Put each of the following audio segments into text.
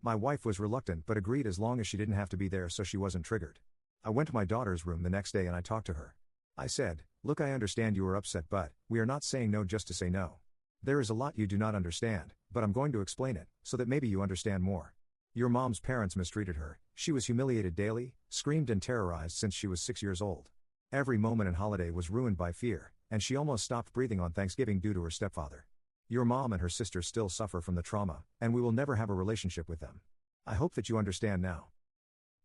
My wife was reluctant but agreed as long as she didn't have to be there so she wasn't triggered. I went to my daughter's room the next day and I talked to her. I said, "Look, I understand you are upset, but we are not saying no just to say no. There is a lot you do not understand, but I'm going to explain it, so that maybe you understand more. Your mom's parents mistreated her, she was humiliated daily, screamed and terrorized since she was 6 years old. Every moment and holiday was ruined by fear, and she almost stopped breathing on Thanksgiving due to her stepfather. Your mom and her sister still suffer from the trauma, and we will never have a relationship with them. I hope that you understand now."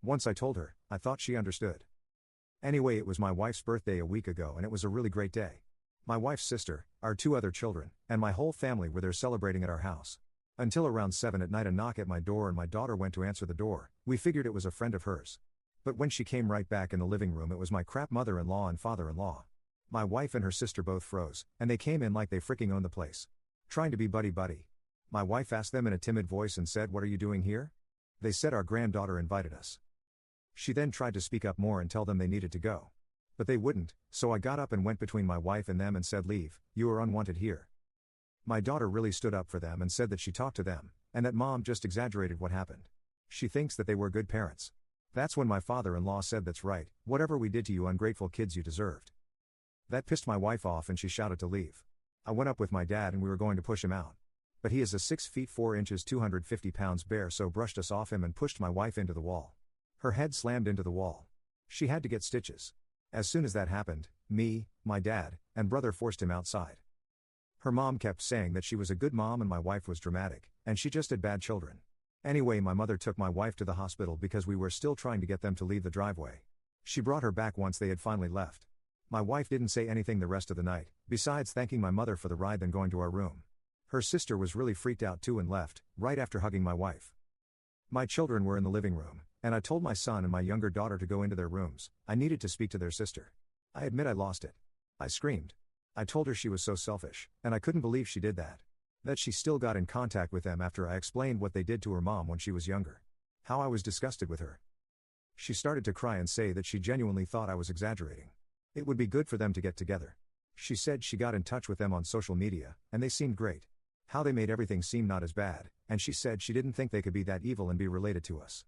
Once I told her, I thought she understood. Anyway, it was my wife's birthday a week ago and it was a really great day. My wife's sister, our 2 other children, and my whole family were there celebrating at our house. Until around 7 at night a knock at my door and my daughter went to answer the door. We figured it was a friend of hers. But when she came right back in the living room it was my crap mother-in-law and father-in-law. My wife and her sister both froze, and they came in like they freaking owned the place. Trying to be buddy-buddy. My wife asked them in a timid voice and said, "What are you doing here?" They said our granddaughter invited us. She then tried to speak up more and tell them they needed to go. But they wouldn't, so I got up and went between my wife and them and said, "Leave, you are unwanted here." My daughter really stood up for them and said that she talked to them, and that mom just exaggerated what happened. She thinks that they were good parents. That's when my father-in-law said, "That's right, whatever we did to you ungrateful kids you deserved." That pissed my wife off and she shouted to leave. I went up with my dad and we were going to push him out. But he is a 6 feet 4 inches 250 pounds bear, so brushed us off him and pushed my wife into the wall. Her head slammed into the wall. She had to get stitches. As soon as that happened, me, my dad, and brother forced him outside. Her mom kept saying that she was a good mom and my wife was dramatic, and she just had bad children. Anyway, my mother took my wife to the hospital because we were still trying to get them to leave the driveway. She brought her back once they had finally left. My wife didn't say anything the rest of the night, besides thanking my mother for the ride then going to our room. Her sister was really freaked out too and left, right after hugging my wife. My children were in the living room, and I told my son and my younger daughter to go into their rooms. I needed to speak to their sister. I admit I lost it. I screamed. I told her she was so selfish, and I couldn't believe she did that. That she still got in contact with them after I explained what they did to her mom when she was younger. How I was disgusted with her. She started to cry and say that she genuinely thought I was exaggerating. It would be good for them to get together. She said she got in touch with them on social media, and they seemed great. How they made everything seem not as bad, and she said she didn't think they could be that evil and be related to us.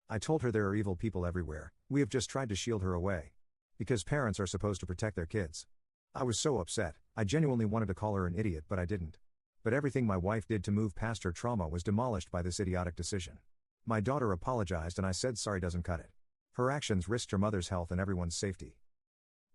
I told her there are evil people everywhere, we have just tried to shield her away. Because parents are supposed to protect their kids. I was so upset, I genuinely wanted to call her an idiot but I didn't. But everything my wife did to move past her trauma was demolished by this idiotic decision. My daughter apologized and I said sorry doesn't cut it. Her actions risked her mother's health and everyone's safety.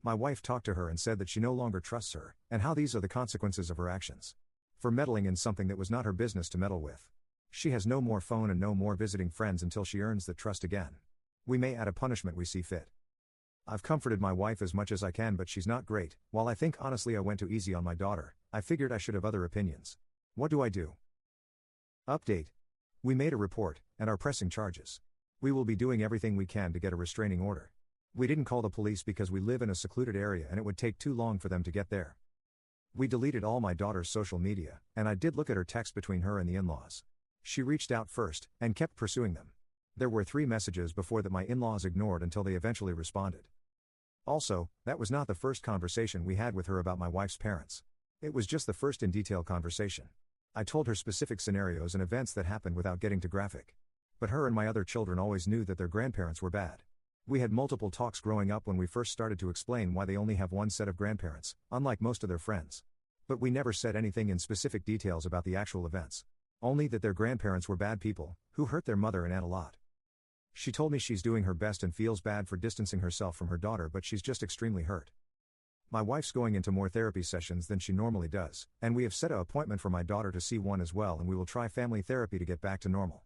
My wife talked to her and said that she no longer trusts her, and how these are the consequences of her actions. For meddling in something that was not her business to meddle with. She has no more phone and no more visiting friends until she earns that trust again. We may add a punishment we see fit. I've comforted my wife as much as I can but she's not great. While I think honestly I went too easy on my daughter, I figured I should have other opinions. What do I do? Update. We made a report, and are pressing charges. We will be doing everything we can to get a restraining order. We didn't call the police because we live in a secluded area and it would take too long for them to get there. We deleted all my daughter's social media, and I did look at her text between her and the in-laws. She reached out first, and kept pursuing them. There were 3 messages before that my in-laws ignored until they eventually responded. Also, that was not the first conversation we had with her about my wife's parents. It was just the first in detail conversation. I told her specific scenarios and events that happened without getting too graphic. But her and my other children always knew that their grandparents were bad. We had multiple talks growing up when we first started to explain why they only have one set of grandparents, unlike most of their friends. But we never said anything in specific details about the actual events. Only that their grandparents were bad people, who hurt their mother and aunt a lot. She told me she's doing her best and feels bad for distancing herself from her daughter but she's just extremely hurt. My wife's going into more therapy sessions than she normally does, and we have set an appointment for my daughter to see one as well and we will try family therapy to get back to normal.